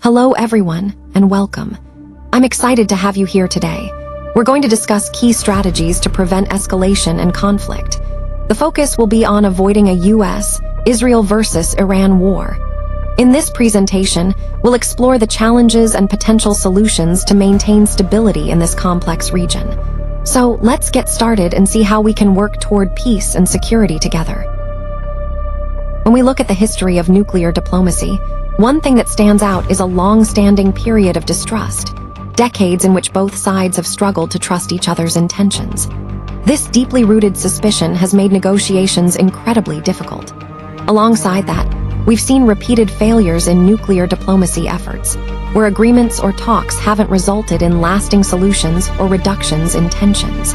Hello everyone, and welcome. I'm excited to have you here today. We're going to discuss key strategies to prevent escalation and conflict. The focus will be on avoiding a US-Israel versus Iran war. In this presentation, we'll explore the challenges and potential solutions to maintain stability in this complex region. So let's get started and see how we can work toward peace and security together. When we look at the history of nuclear diplomacy, one thing that stands out is a long-standing period of distrust, decades in which both sides have struggled to trust each other's intentions. This deeply rooted suspicion has made negotiations incredibly difficult. Alongside that, we've seen repeated failures in nuclear diplomacy efforts, where agreements or talks haven't resulted in lasting solutions or reductions in tensions.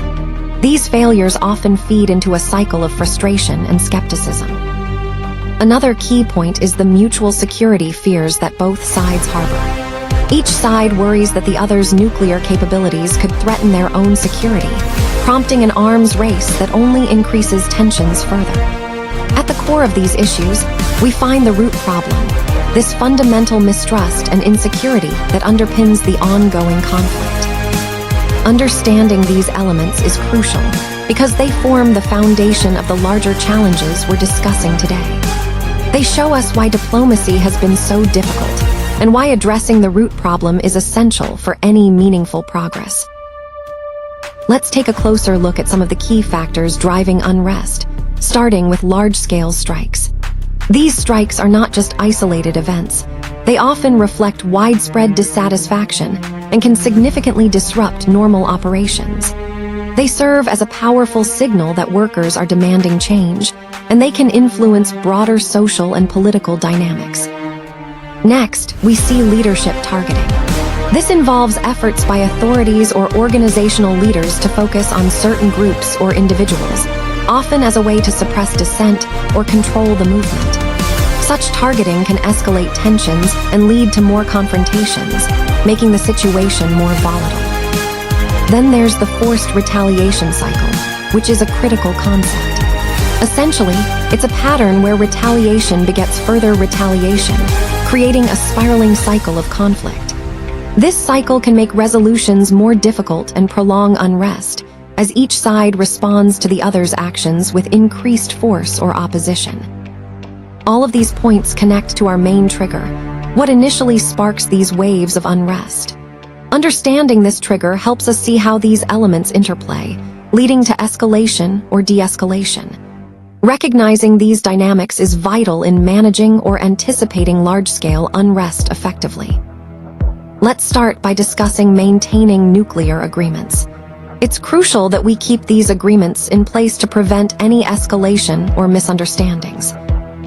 These failures often feed into a cycle of frustration and skepticism. Another key point is the mutual security fears that both sides harbor. Each side worries that the other's nuclear capabilities could threaten their own security, prompting an arms race that only increases tensions further. At the core of these issues, we find the root problem, this fundamental mistrust and insecurity that underpins the ongoing conflict. Understanding these elements is crucial because they form the foundation of the larger challenges we're discussing today. They show us why diplomacy has been so difficult and why addressing the root problem is essential for any meaningful progress. Let's take a closer look at some of the key factors driving unrest, starting with large-scale strikes. These strikes are not just isolated events. They often reflect widespread dissatisfaction and can significantly disrupt normal operations. They serve as a powerful signal that workers are demanding change, and they can influence broader social and political dynamics. Next, we see leadership targeting. This involves efforts by authorities or organizational leaders to focus on certain groups or individuals, often as a way to suppress dissent or control the movement. Such targeting can escalate tensions and lead to more confrontations, making the situation more volatile. Then there's the forced retaliation cycle, which is a critical concept. Essentially, it's a pattern where retaliation begets further retaliation, creating a spiraling cycle of conflict. This cycle can make resolutions more difficult and prolong unrest, as each side responds to the other's actions with increased force or opposition. All of these points connect to our main trigger, what initially sparks these waves of unrest. Understanding this trigger helps us see how these elements interplay, leading to escalation or de-escalation. Recognizing these dynamics is vital in managing or anticipating large-scale unrest effectively. Let's start by discussing maintaining nuclear agreements. It's crucial that we keep these agreements in place to prevent any escalation or misunderstandings.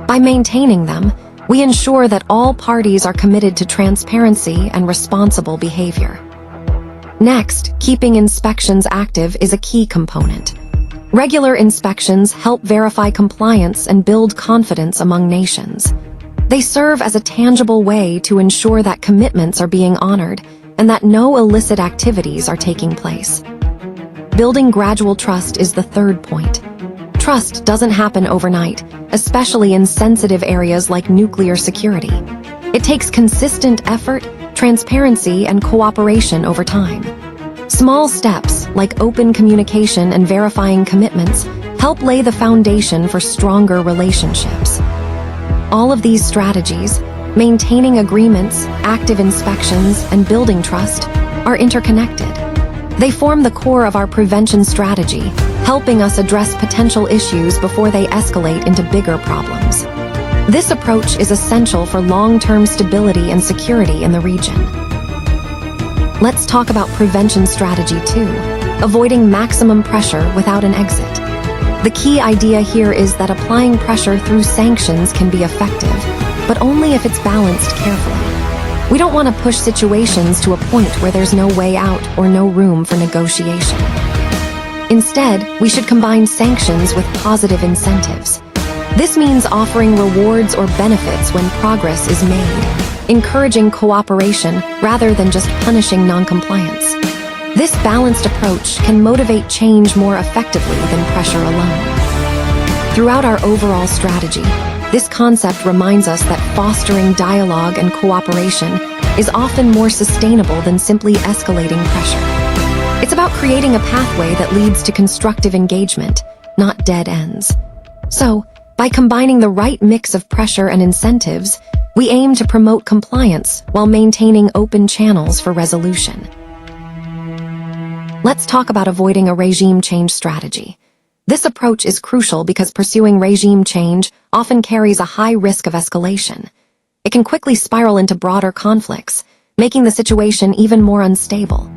By maintaining them, we ensure that all parties are committed to transparency and responsible behavior. Next, keeping inspections active is a key component. Regular inspections help verify compliance and build confidence among nations. They serve as a tangible way to ensure that commitments are being honored and that no illicit activities are taking place. Building gradual trust is the third point. Trust doesn't happen overnight, especially in sensitive areas like nuclear security. It takes consistent effort, transparency, and cooperation over time. Small steps, like open communication and verifying commitments, help lay the foundation for stronger relationships. All of these strategies, maintaining agreements, active inspections, and building trust, are interconnected. They form the core of our prevention strategy, helping us address potential issues before they escalate into bigger problems. This approach is essential for long-term stability and security in the region. Let's talk about prevention strategy 2, avoiding maximum pressure without an exit. The key idea here is that applying pressure through sanctions can be effective, but only if it's balanced carefully. We don't want to push situations to a point where there's no way out or no room for negotiation. Instead, we should combine sanctions with positive incentives. This means offering rewards or benefits when progress is made, encouraging cooperation rather than just punishing noncompliance. This balanced approach can motivate change more effectively than pressure alone. Throughout our overall strategy, this concept reminds us that fostering dialogue and cooperation is often more sustainable than simply escalating pressure. It's about creating a pathway that leads to constructive engagement, not dead ends. So, by combining the right mix of pressure and incentives, we aim to promote compliance while maintaining open channels for resolution. Let's talk about avoiding a regime change strategy. This approach is crucial because pursuing regime change often carries a high risk of escalation. It can quickly spiral into broader conflicts, making the situation even more unstable.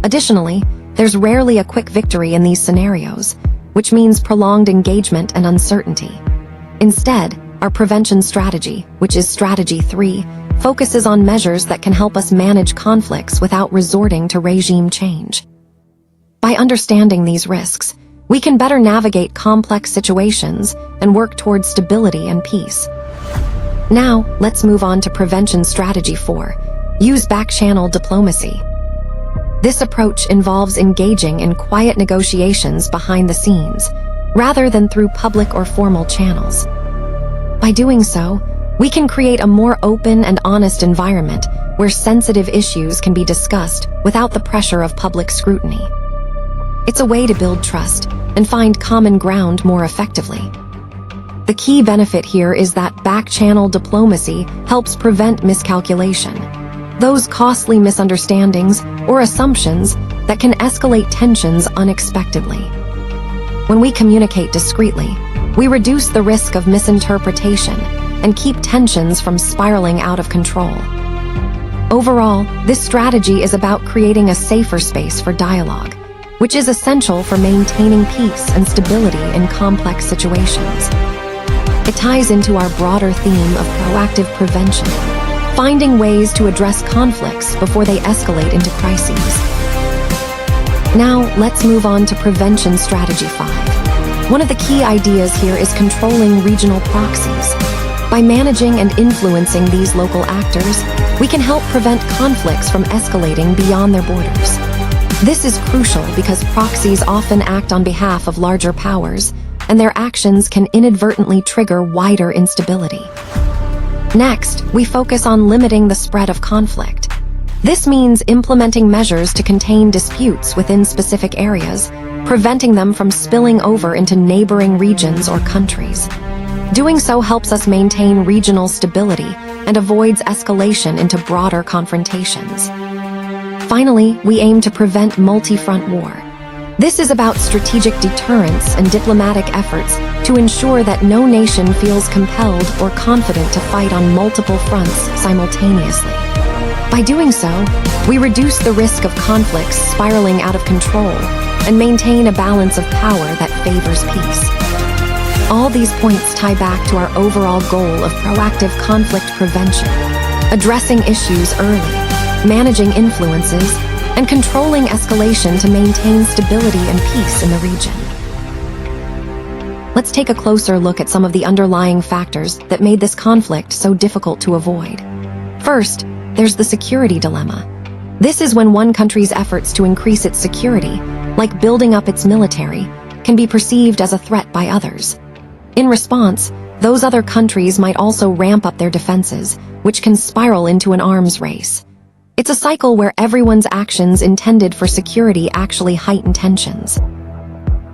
Additionally, there's rarely a quick victory in these scenarios, which means prolonged engagement and uncertainty. Instead, our prevention strategy, which is strategy 3, focuses on measures that can help us manage conflicts without resorting to regime change. By understanding these risks, we can better navigate complex situations and work towards stability and peace. Now, let's move on to prevention strategy 4, use back-channel diplomacy. This approach involves engaging in quiet negotiations behind the scenes, rather than through public or formal channels. By doing so, we can create a more open and honest environment where sensitive issues can be discussed without the pressure of public scrutiny. It's a way to build trust and find common ground more effectively. The key benefit here is that back-channel diplomacy helps prevent miscalculation, those costly misunderstandings or assumptions that can escalate tensions unexpectedly. When we communicate discreetly, we reduce the risk of misinterpretation and keep tensions from spiraling out of control. Overall, this strategy is about creating a safer space for dialogue, which is essential for maintaining peace and stability in complex situations. It ties into our broader theme of proactive prevention, finding ways to address conflicts before they escalate into crises. Now, let's move on to prevention strategy 5. One of the key ideas here is controlling regional proxies. By managing and influencing these local actors, we can help prevent conflicts from escalating beyond their borders. This is crucial because proxies often act on behalf of larger powers, and their actions can inadvertently trigger wider instability. Next, we focus on limiting the spread of conflict. This means implementing measures to contain disputes within specific areas, preventing them from spilling over into neighboring regions or countries. Doing so helps us maintain regional stability and avoids escalation into broader confrontations. Finally, we aim to prevent multi-front war. This is about strategic deterrence and diplomatic efforts to ensure that no nation feels compelled or confident to fight on multiple fronts simultaneously. By doing so, we reduce the risk of conflicts spiraling out of control and maintain a balance of power that favors peace. All these points tie back to our overall goal of proactive conflict prevention, addressing issues early, managing influences, and controlling escalation to maintain stability and peace in the region. Let's take a closer look at some of the underlying factors that made this conflict so difficult to avoid. First, there's the security dilemma. This is when one country's efforts to increase its security, like building up its military, can be perceived as a threat by others. In response, those other countries might also ramp up their defenses, which can spiral into an arms race. It's a cycle where everyone's actions intended for security actually heighten tensions.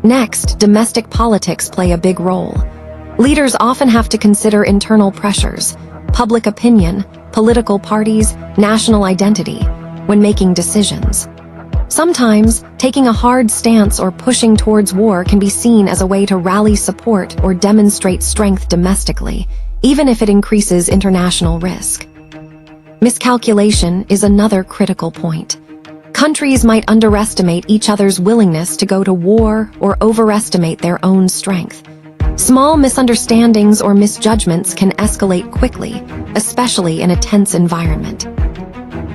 Next, domestic politics play a big role. Leaders often have to consider internal pressures, public opinion, political parties, national identity, when making decisions. Sometimes, taking a hard stance or pushing towards war can be seen as a way to rally support or demonstrate strength domestically, even if it increases international risk. Miscalculation is another critical point. Countries might underestimate each other's willingness to go to war or overestimate their own strength. Small misunderstandings or misjudgments can escalate quickly, especially in a tense environment.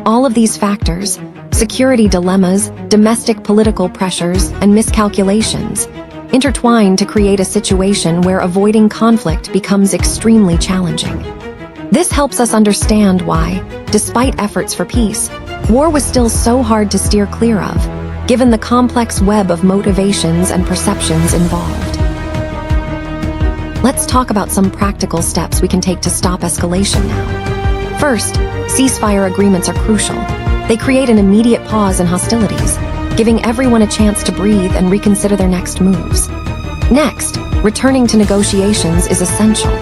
All of these factors, security dilemmas, domestic political pressures, and miscalculations, intertwine to create a situation where avoiding conflict becomes extremely challenging. This helps us understand why, despite efforts for peace, war was still so hard to steer clear of, given the complex web of motivations and perceptions involved. Let's talk about some practical steps we can take to stop escalation now. First, ceasefire agreements are crucial. They create an immediate pause in hostilities, giving everyone a chance to breathe and reconsider their next moves. Next, returning to negotiations is essential.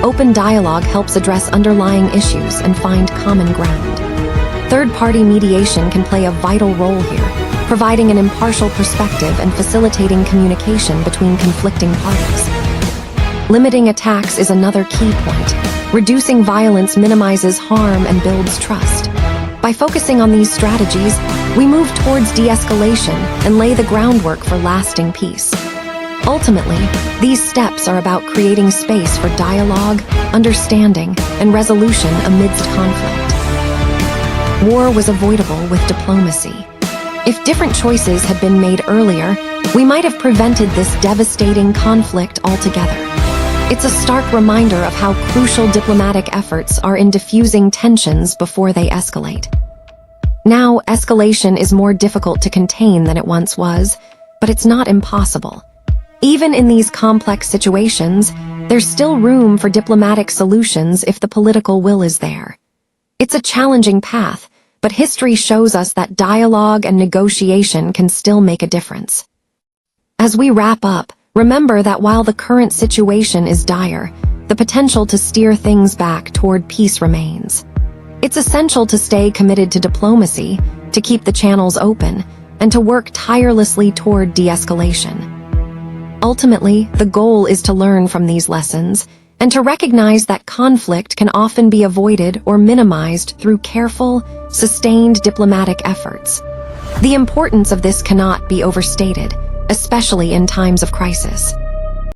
Open dialogue helps address underlying issues and find common ground. Third-party mediation can play a vital role here, providing an impartial perspective and facilitating communication between conflicting parties. Limiting attacks is another key point. Reducing violence minimizes harm and builds trust. By focusing on these strategies, we move towards de-escalation and lay the groundwork for lasting peace. Ultimately, these steps are about creating space for dialogue, understanding, and resolution amidst conflict. War was avoidable with diplomacy. If different choices had been made earlier, we might have prevented this devastating conflict altogether. It's a stark reminder of how crucial diplomatic efforts are in diffusing tensions before they escalate. Now, escalation is more difficult to contain than it once was, but it's not impossible. Even in these complex situations, there's still room for diplomatic solutions if the political will is there. It's a challenging path, but history shows us that dialogue and negotiation can still make a difference. As we wrap up, remember that while the current situation is dire, the potential to steer things back toward peace remains. It's essential to stay committed to diplomacy, to keep the channels open, and to work tirelessly toward de-escalation. Ultimately, the goal is to learn from these lessons and to recognize that conflict can often be avoided or minimized through careful, sustained diplomatic efforts. The importance of this cannot be overstated, especially in times of crisis.